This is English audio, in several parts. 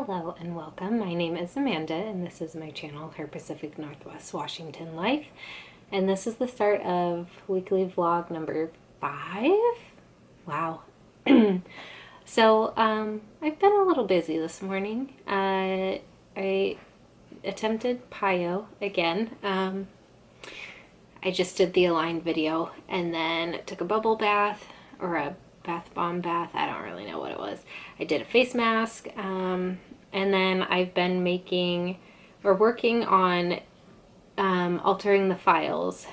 Hello and welcome. My name is Amanda and this is my channel, Her Pacific Northwest Washington Life. And this is the start of weekly vlog number 5. Wow. So I've been a little busy this morning. I attempted Pio again. I just did the Align video and then took a bubble bath or a bath bomb bath. I don't really know what it was. I did a face mask, and then I've been making or working on altering the files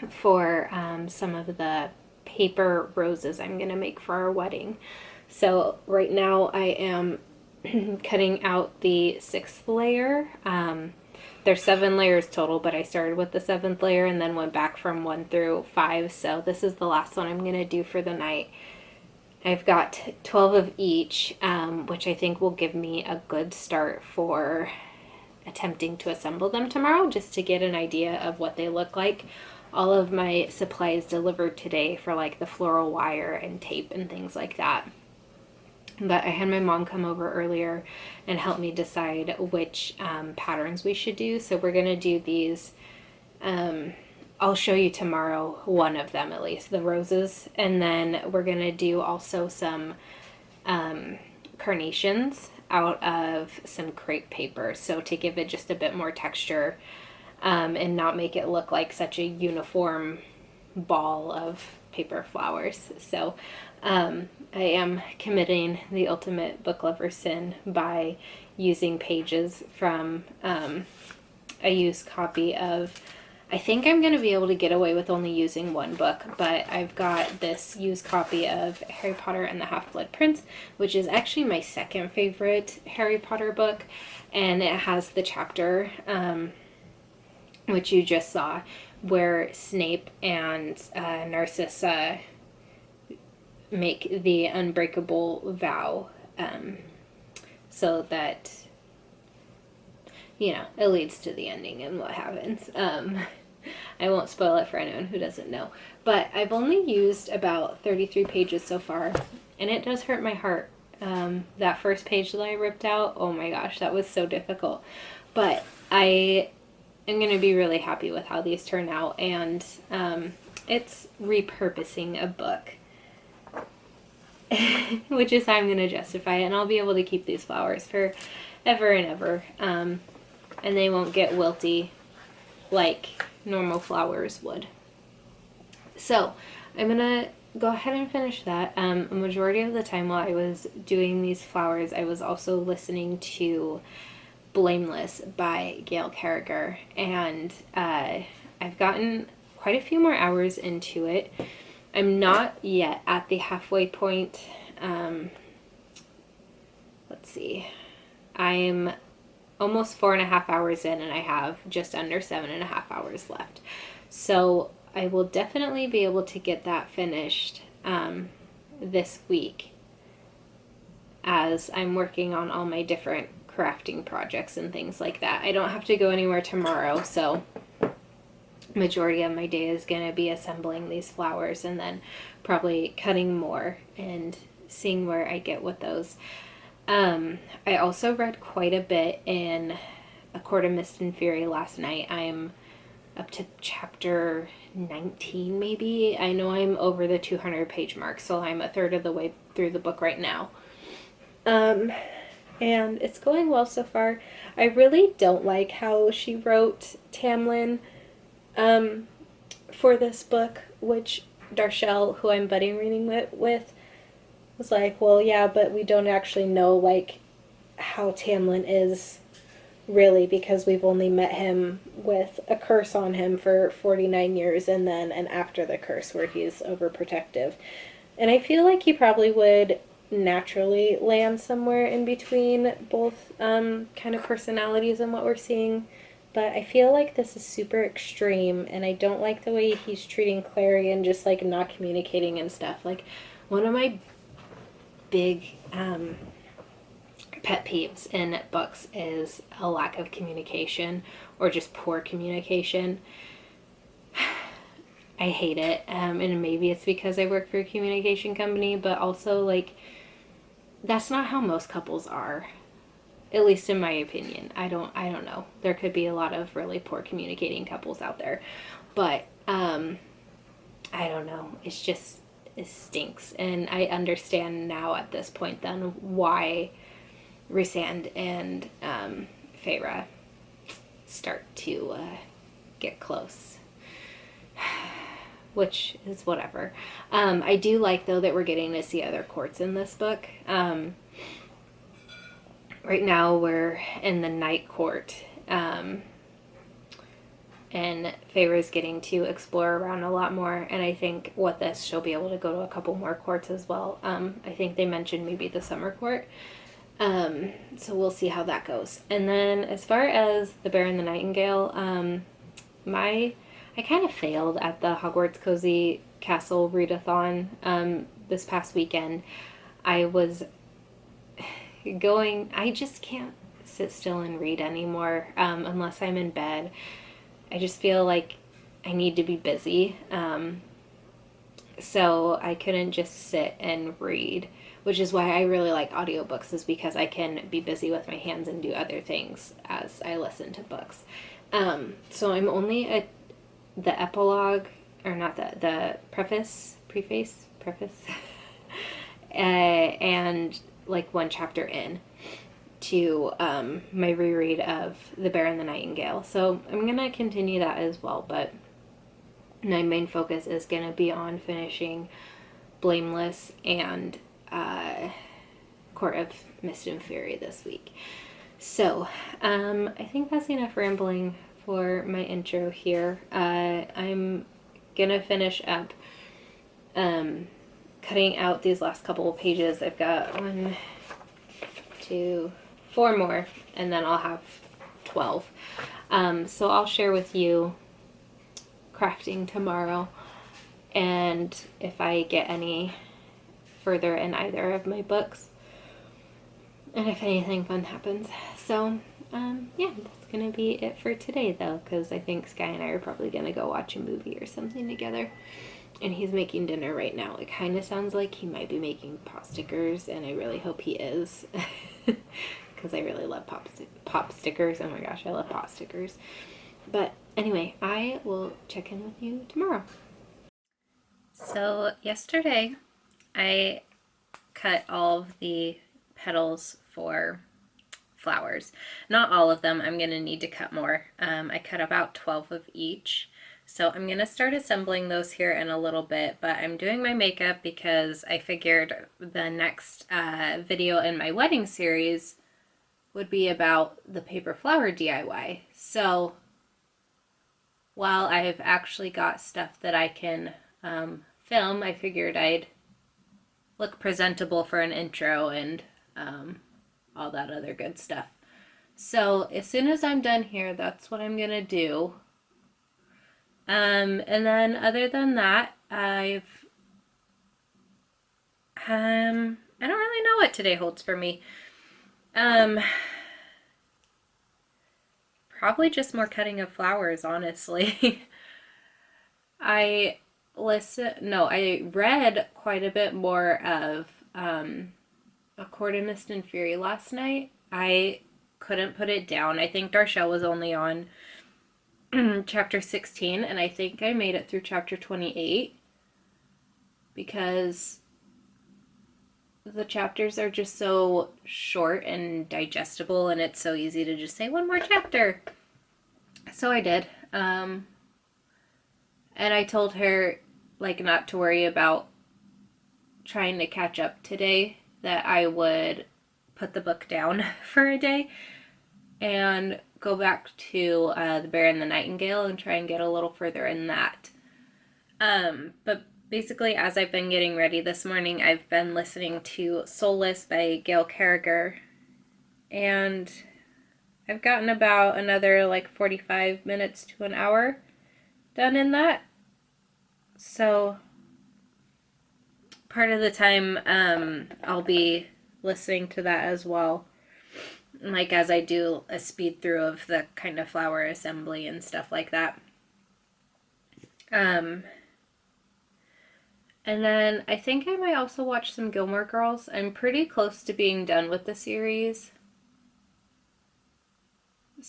for some of the paper roses I'm going to make for our wedding. So right now I am cutting out the 6th layer. There's 7 layers total, but I started with the 7th layer and then went back from 1 through 5. So this is the last one I'm going to do for the night. I've got 12 of each, which I think will give me a good start for attempting to assemble them tomorrow, just to get an idea of what they look like. All of my supplies delivered today for like the floral wire and tape and things like that. But I had my mom come over earlier and help me decide which patterns we should do. So we're going to do these. I'll show you tomorrow one of them, at least, the roses. And then we're going to do also some carnations out of some crepe paper. So to give it just a bit more texture and not make it look like such a uniform ball of paper flowers. So I am committing the ultimate book lover sin by using pages from a used copy of, I think I'm going to be able to get away with only using one book, but I've got this used copy of Harry Potter and the Half-Blood Prince, which is actually my second favorite Harry Potter book, and it has the chapter, which you just saw, where Snape and Narcissa make the unbreakable vow, so that, you know, it leads to the ending and what happens. I won't spoil it for anyone who doesn't know, but I've only used about 33 pages so far, and it does hurt my heart. That first page that I ripped out, oh my gosh, that was so difficult, but I am going to be really happy with how these turn out, and it's repurposing a book. Which is how I'm going to justify it, and I'll be able to keep these flowers for ever and ever, and they won't get wilty like normal flowers would. So I'm going to go ahead and finish that. A majority of the time while I was doing these flowers, I was also listening to Blameless by Gail Carriger, and I've gotten quite a few more hours into it. I'm not yet at the halfway point. Let's see. I'm almost 4.5 hours in, and I have just under 7.5 hours left. So I will definitely be able to get that finished this week, as I'm working on all my different crafting projects and things like that. I don't have to go anywhere tomorrow, so majority of my day is going to be assembling these flowers and then probably cutting more and seeing where I get with those. I also read quite a bit in A Court of Mist and Fury last night. I'm up to chapter 19 maybe. I know I'm over the 200 page mark, so I'm a third of the way through the book right now. And it's going well so far. I really don't like how she wrote Tamlin for this book, which Darshell, who I'm buddy reading with, was like, well, yeah, but we don't actually know, like, how Tamlin is really, because we've only met him with a curse on him for 49 years and then an after the curse where he's overprotective. And I feel like he probably would naturally land somewhere in between both kind of personalities and what we're seeing. But I feel like this is super extreme, and I don't like the way he's treating Clary and just, like, not communicating and stuff. Like, one of my big pet peeves in books is a lack of communication or just poor communication. I hate it, and maybe it's because I work for a communication company, but also, like, that's not how most couples are. At least in my opinion. I don't know. There could be a lot of really poor communicating couples out there. But I don't know. It's just, it stinks. And I understand now at this point then why Rhysand and Feyre start to get close. Which is whatever. I do like, though, that we're getting to see other courts in this book. Right now we're in the Night Court. And Feyre's getting to explore around a lot more, and I think with this she'll be able to go to a couple more courts as well. I think they mentioned maybe the Summer Court, so we'll see how that goes. And then as far as the Bear and the Nightingale, I kind of failed at the Hogwarts Cozy Castle readathon this past weekend. I was I just can't sit still and read anymore unless I'm in bed. I just feel like I need to be busy. So I couldn't just sit and read, which is why I really like audiobooks, is because I can be busy with my hands and do other things as I listen to books. So I'm only at the epilogue, or not the preface, and like one chapter in to my reread of The Bear and the Nightingale. So I'm going to continue that as well, but my main focus is going to be on finishing Blameless and Court of Mist and Fury this week. So I think that's enough rambling for my intro here. I'm going to finish up cutting out these last couple of pages. I've got 1, 2, 4 more, and then I'll have 12. So I'll share with you crafting tomorrow, and if I get any further in either of my books, and if anything fun happens. So yeah, that's gonna be it for today, though, because I think Sky and I are probably gonna go watch a movie or something together. And he's making dinner right now. It kind of sounds like he might be making pot stickers, and I really hope he is. Because I really love pop stickers. Oh my gosh, I love pot stickers. But anyway, I will check in with you tomorrow. So yesterday, I cut all of the petals for flowers. Not all of them. I'm going to need to cut more. I cut about 12 of each. So I'm going to start assembling those here in a little bit, but I'm doing my makeup because I figured the next video in my wedding series would be about the paper flower DIY. So while I've actually got stuff that I can film, I figured I'd look presentable for an intro and all that other good stuff. So as soon as I'm done here, that's what I'm going to do. And then other than that, I don't really know what today holds for me. Probably just more cutting of flowers, honestly. I read quite a bit more of A Court of Mist and Fury last night. I couldn't put it down. I think Darshelle was only on chapter 16, and I think I made it through chapter 28 because the chapters are just so short and digestible, and it's so easy to just say one more chapter. So I did. And I told her, like, not to worry about trying to catch up today, that I would put the book down for a day and go back to The Bear and the Nightingale and try and get a little further in that. But basically, as I've been getting ready this morning, I've been listening to Soulless by Gail Carriger, and I've gotten about another like 45 minutes to an hour done in that. So part of the time I'll be listening to that as well, like as I do a speed through of the kind of flower assembly and stuff like that. And then I think I might also watch some Gilmore Girls. I'm pretty close to being done with the series.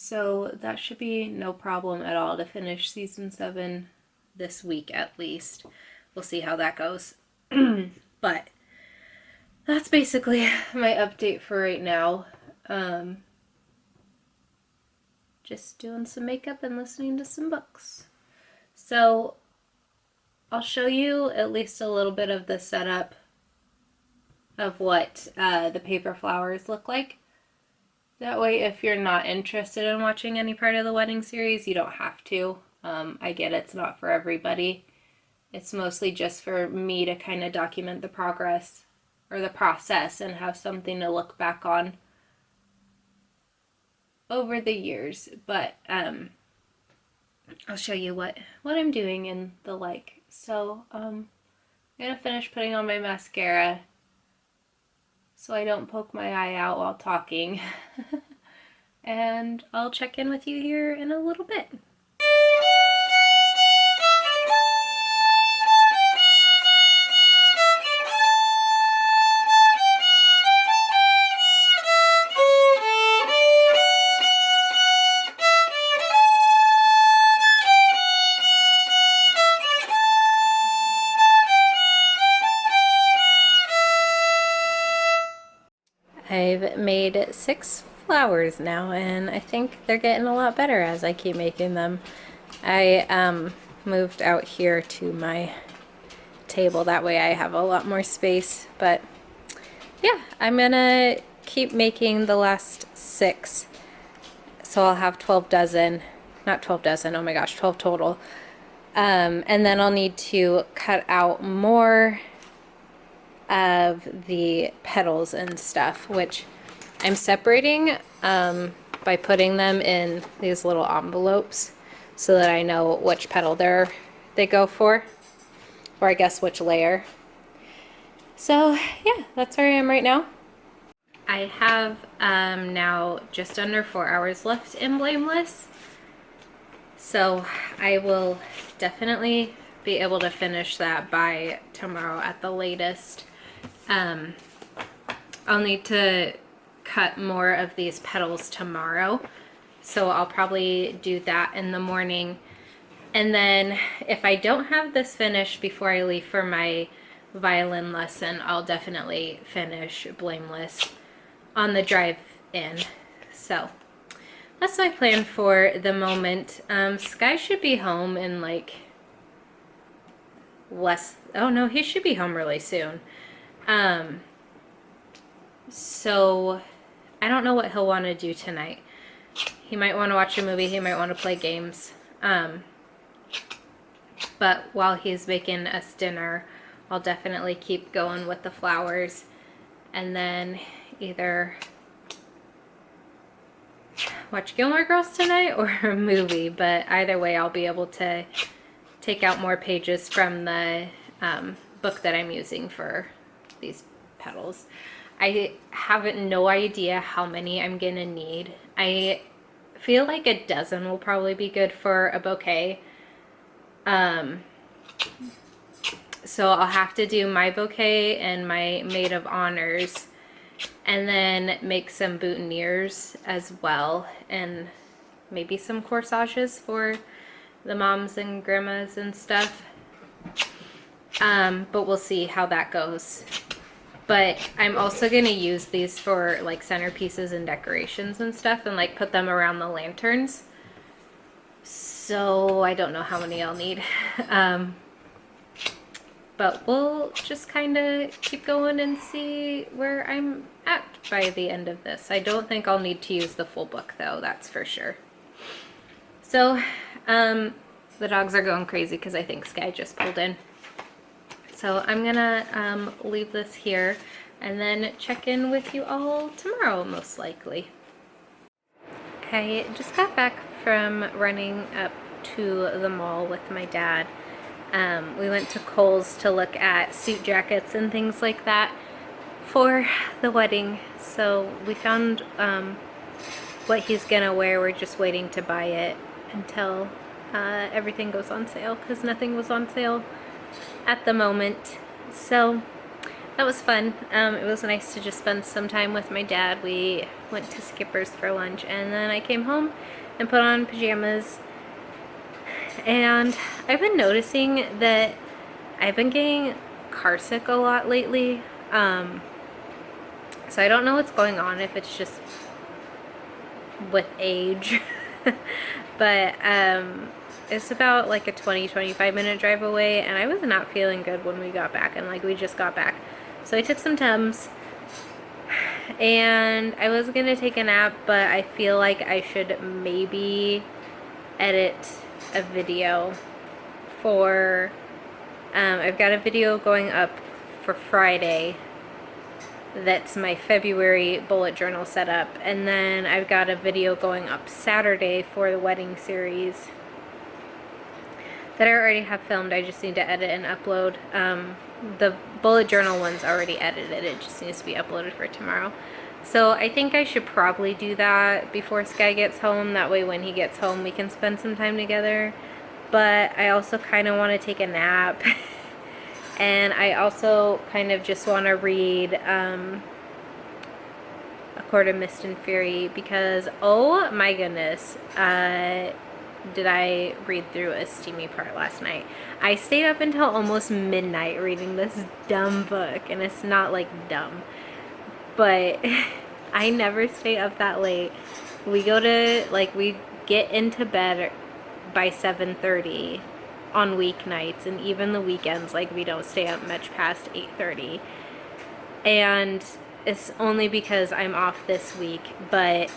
So that should be no problem at all to finish season 7 this week at least. We'll see how that goes. But that's basically my update for right now. Just doing some makeup and listening to some books. So I'll show you at least a little bit of the setup of what the paper flowers look like. That way, if you're not interested in watching any part of the wedding series, you don't have to. I get it's not for everybody. It's mostly just for me to kind of document the progress or the process and have something to look back on over the years. But I'll show you what I'm doing and the like. So I'm gonna finish putting on my mascara so I don't poke my eye out while talking. And I'll check in with you here in a little bit. I've made 6 flowers now, and I think they're getting a lot better as I keep making them. I moved out here to my table, that way I have a lot more space. But yeah, I'm gonna keep making the last 6, so I'll have 12 dozen, not 12 dozen, oh my gosh, 12 total. And then I'll need to cut out more of the petals and stuff, which I'm separating by putting them in these little envelopes so that I know which petal they go for, or I guess which layer. So yeah, that's where I am right now. I have now just under 4 hours left in Blameless, so I will definitely be able to finish that by tomorrow at the latest. I'll need to cut more of these petals tomorrow, so I'll probably do that in the morning. And then if I don't have this finished before I leave for my violin lesson, I'll definitely finish Blameless on the drive in. So that's my plan for the moment. Sky should be home in like oh no, he should be home really soon. So I don't know what he'll want to do tonight. He might want to watch a movie, he might want to play games. But while he's making us dinner, I'll definitely keep going with the flowers, and then either watch Gilmore Girls tonight or a movie. But either way, I'll be able to take out more pages from the book that I'm using for these petals. I have no idea how many I'm gonna need. I feel like a dozen will probably be good for a bouquet. So I'll have to do my bouquet and my maid of honors, and then make some boutonnieres as well, and maybe some corsages for the moms and grandmas and stuff. But we'll see how that goes. But I'm also gonna use these for like centerpieces and decorations and stuff, and like put them around the lanterns. So I don't know how many I'll need. But we'll just kind of keep going and see where I'm at by the end of this. I don't think I'll need to use the full book though, that's for sure. So the dogs are going crazy because I think Sky just pulled in. So I'm gonna leave this here and then check in with you all tomorrow, most likely. I just got back from running up to the mall with my dad. We went to Kohl's to look at suit jackets and things like that for the wedding. So we found what he's gonna wear. We're just waiting to buy it until everything goes on sale, because nothing was on sale at the moment. So that was fun. It was nice to just spend some time with my dad. We went to Skipper's for lunch, and then I came home and put on pajamas. And I've been noticing that I've been getting carsick a lot lately. So I don't know what's going on, if it's just with age. But it's about like a 20-25 minute drive away, and I was not feeling good when we got back, and like we just got back. So I took some Tums, and I was gonna take a nap, but I feel like I should maybe edit a video for, I've got a video going up for Friday that's my February bullet journal setup, and then I've got a video going up Saturday for the wedding series that I already have filmed. I just need to edit and upload. The bullet journal one's already edited, it just needs to be uploaded for tomorrow. So I think I should probably do that before Sky gets home. That way when he gets home we can spend some time together. But I also kind of want to take a nap. And I also kind of just want to read A Court of Mist and Fury, because oh my goodness, did I read through a steamy part last night. I stayed up until almost midnight reading this dumb book, and it's not like dumb, but I never stay up that late. We go to, like, we get into bed by 7:30 on weeknights, and even the weekends, like, we don't stay up much past 8:30. And it's only because I'm off this week, but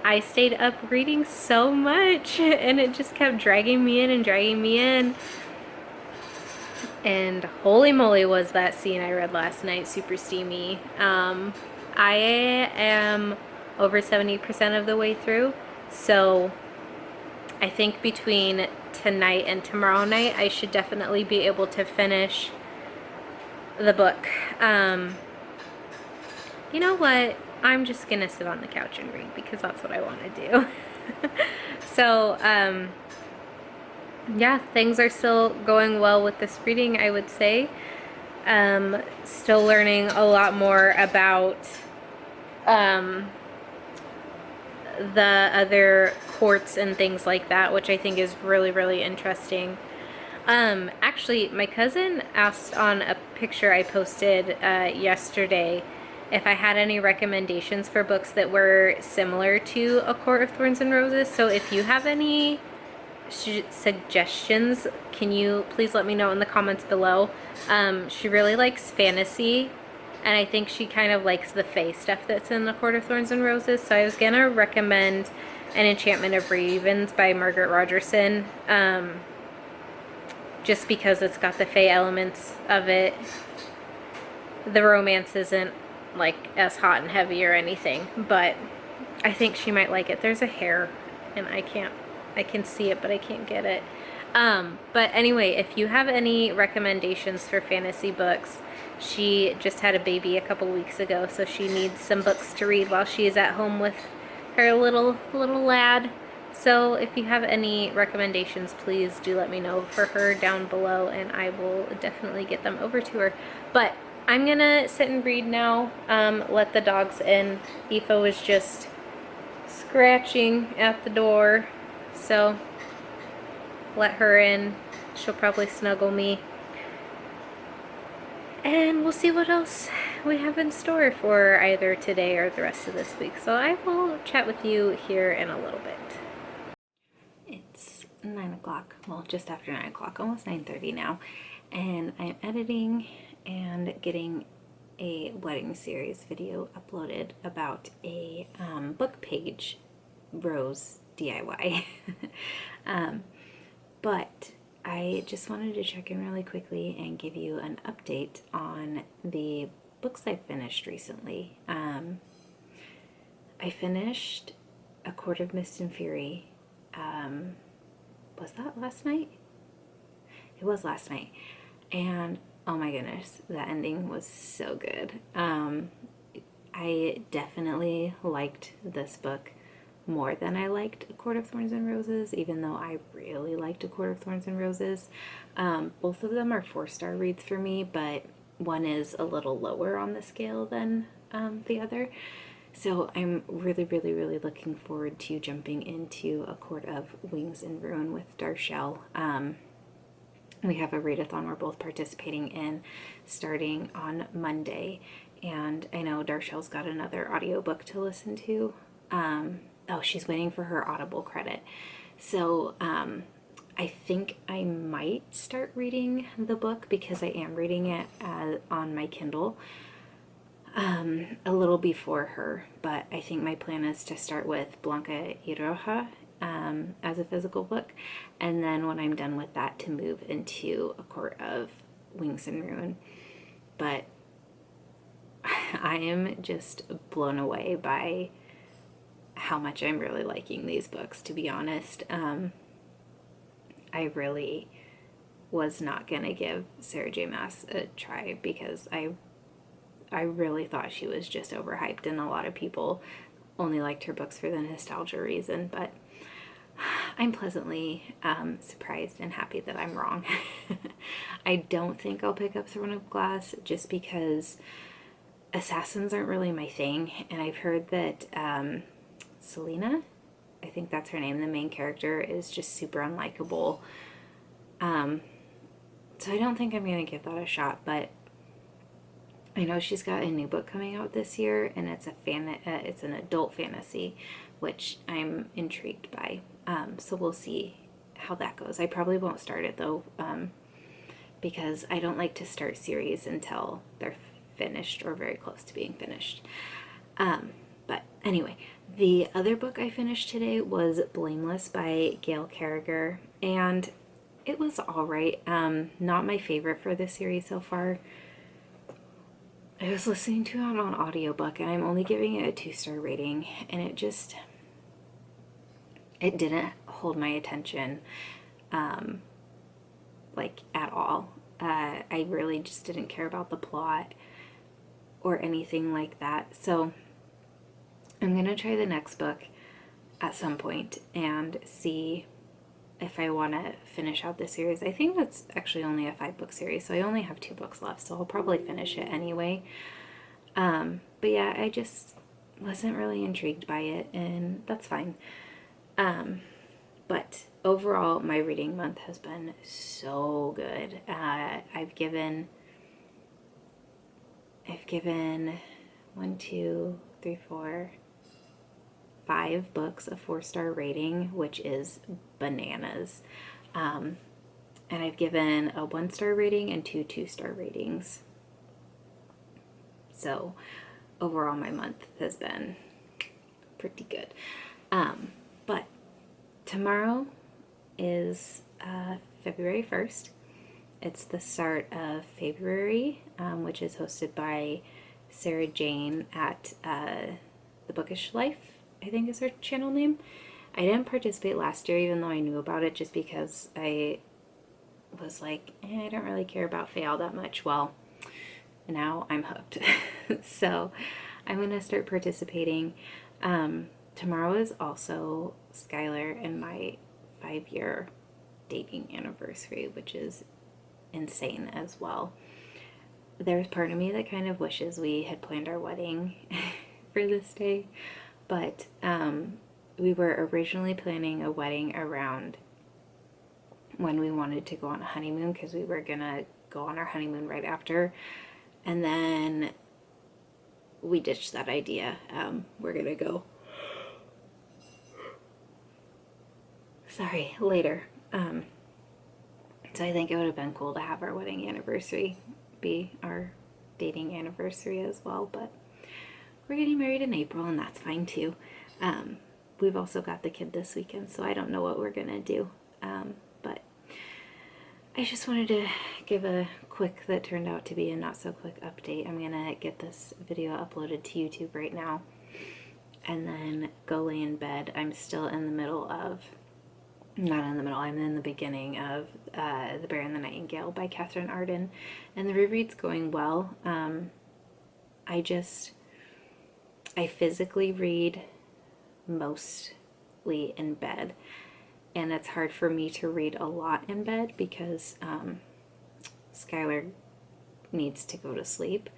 I stayed up reading so much, and it just kept dragging me in and dragging me in. And holy moly, was that scene I read last night super steamy. I am over 70% of the way through, so I think between tonight and tomorrow night I should definitely be able to finish the book. You know what? I'm just gonna sit on the couch and read, because that's what I want to do. So, yeah, things are still going well with this reading, I would say. Still learning a lot more about the other courts and things like that, which I think is really, really interesting. Actually, my cousin asked on a picture I posted yesterday if I had any recommendations for books that were similar to A Court of Thorns and Roses. So if you have any suggestions, can you please let me know in the comments below. She really likes fantasy, and I think she kind of likes the fae stuff that's in A Court of Thorns and Roses. So I was gonna recommend An Enchantment of Ravens by Margaret Rogerson, just because it's got the fae elements of it. The romance isn't like as hot and heavy or anything, but I think she might like it. There's a hair, and I can see it, but I can't get it. But anyway, if you have any recommendations for fantasy books, she just had a baby a couple weeks ago, so she needs some books to read while she is at home with her little lad. So if you have any recommendations, please do let me know for her down below, and I will definitely get them over to her. But I'm gonna sit and read now, let the dogs in. Aoife was just scratching at the door, so let her in. She'll probably snuggle me. And we'll see what else we have in store for either today or the rest of this week. So I will chat with you here in a little bit. It's 9 o'clock, well, just after 9 o'clock, almost 9:30 now. And I'm editing and getting a wedding series video uploaded about a book page rose DIY. But I just wanted to check in really quickly and give you an update on the books I finished recently. I finished A Court of Mist and Fury. Was that last night? It was last night. And oh my goodness, the ending was so good. I definitely liked this book more than I liked A Court of Thorns and Roses, even though I really liked A Court of Thorns and Roses. Both of them are 4-star reads for me, but one is a little lower on the scale than the other. So I'm really, really, really looking forward to jumping into A Court of Wings and Ruin with Darshell. We have a readathon we're both participating in starting on Monday. And I know Darshell's got another audiobook to listen to. Oh, she's waiting for her Audible credit. So I think I might start reading the book because I am reading it on my Kindle a little before her. But I think my plan is to start with Blanca y Roja as a physical book. And then when I'm done with that, to move into A Court of Wings and Ruin. But I am just blown away by how much I'm really liking these books, to be honest. I really was not going to give Sarah J. Maas a try because I really thought she was just overhyped, and a lot of people only liked her books for the nostalgia reason, but I'm pleasantly surprised and happy that I'm wrong. I don't think I'll pick up Throne of Glass just because assassins aren't really my thing, and I've heard that Selena, I think that's her name, the main character, is just super unlikable. So I don't think I'm going to give that a shot, but I know she's got a new book coming out this year, and it's it's an adult fantasy, which I'm intrigued by. So we'll see how that goes. I probably won't start it though, because I don't like to start series until they're finished or very close to being finished. But anyway, the other book I finished today was Blameless by Gail Carriger, and it was alright. Not my favorite for this series so far. I was listening to it on audiobook, and I'm only giving it a 2-star rating, and it didn't hold my attention, like, at all. I really just didn't care about the plot or anything like that. So I'm gonna try the next book at some point and see if I want to finish out this series. I think that's actually only a 5-book series, so I only have 2 books left, so I'll probably finish it anyway. But yeah, I just wasn't really intrigued by it, and that's fine. But overall, my reading month has been so good. I've given 1, 2, 3, 4, 5 books a 4-star rating, which is bananas. And I've given a 1-star rating and 2 2-star ratings. So overall, my month has been pretty good. But tomorrow is February 1st. It's the start of February, which is hosted by Sarah Jane at The Bookish Life, I think is her channel name. I didn't participate last year, even though I knew about it, just because I was like, I don't really care about Faye all that much. Well, now I'm hooked. So I'm going to start participating. Tomorrow is also Skylar and my 5-year dating anniversary, which is insane as well. There's part of me that kind of wishes we had planned our wedding for this day, but we were originally planning a wedding around when we wanted to go on a honeymoon, because we were gonna go on our honeymoon right after, and then we ditched that idea. We're gonna go later. So I think it would have been cool to have our wedding anniversary be our dating anniversary as well, but we're getting married in April, and that's fine too. We've also got the kid this weekend, so I don't know what we're gonna do. But I just wanted to give a quick, that turned out to be a not so quick update. I'm gonna get this video uploaded to YouTube right now and then go lay in bed. I'm still in the middle of, not in the middle, I'm in the beginning of The Bear and the Nightingale by Catherine Arden, and the reread's going well. I physically read mostly in bed, and it's hard for me to read a lot in bed because Skylar needs to go to sleep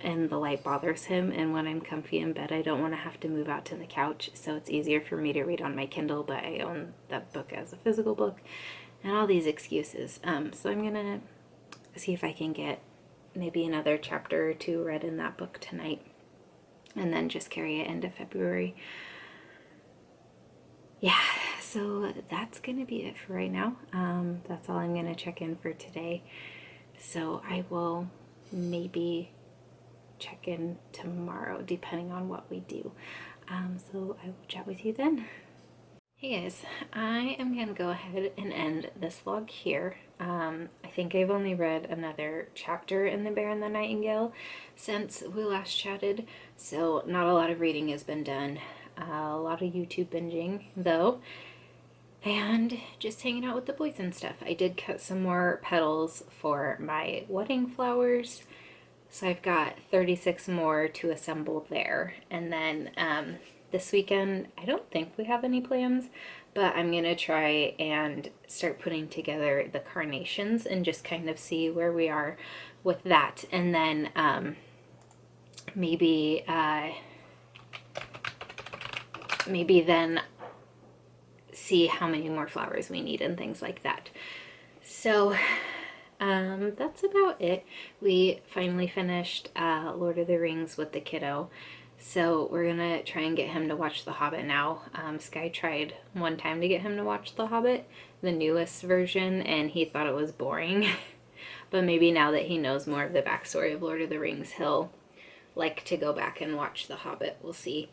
and the light bothers him, and when I'm comfy in bed I don't want to have to move out to the couch, so it's easier for me to read on my Kindle, but I own that book as a physical book and all these excuses. So I'm gonna see if I can get maybe another chapter or two read in that book tonight and then just carry it into February. Yeah, so that's gonna be it for right now. That's all I'm gonna check in for today. So I will maybe check in tomorrow depending on what we do. So I will chat with you then. Hey guys, I am gonna go ahead and end this vlog here. I think I've only read another chapter in The Bear and the Nightingale since we last chatted, so not a lot of reading has been done. A lot of YouTube binging though, and just hanging out with the boys and stuff. I did cut some more petals for my wedding flowers, so I've got 36 more to assemble there. And then this weekend, I don't think we have any plans, but I'm gonna try and start putting together the carnations and just kind of see where we are with that. And then maybe then see how many more flowers we need and things like that. So that's about it. We finally finished Lord of the Rings with the kiddo, so we're gonna try and get him to watch The Hobbit now. Sky tried one time to get him to watch The Hobbit, the newest version, and he thought it was boring. But maybe now that he knows more of the backstory of Lord of the Rings, he'll like to go back and watch The Hobbit. We'll see.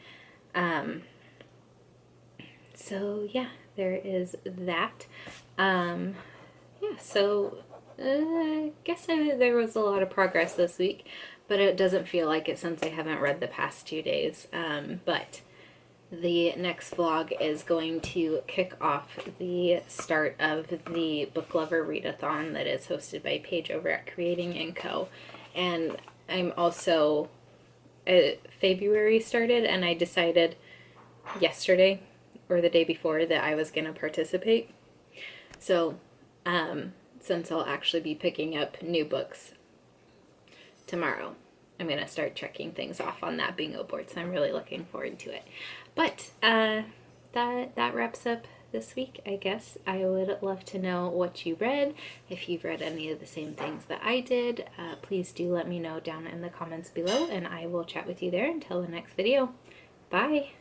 So yeah, there is that. Yeah, so I guess there was a lot of progress this week, but it doesn't feel like it since I haven't read the past 2 days. But the next vlog is going to kick off the start of the Book Lover Readathon that is hosted by Paige over at Creating & Co. And I'm also, February started, and I decided yesterday or the day before that I was going to participate. So since I'll actually be picking up new books tomorrow, I'm going to start checking things off on that bingo board, so I'm really looking forward to it. But that wraps up this week, I guess. I would love to know what you read. If you've read any of the same things that I did, please do let me know down in the comments below, and I will chat with you there until the next video. Bye!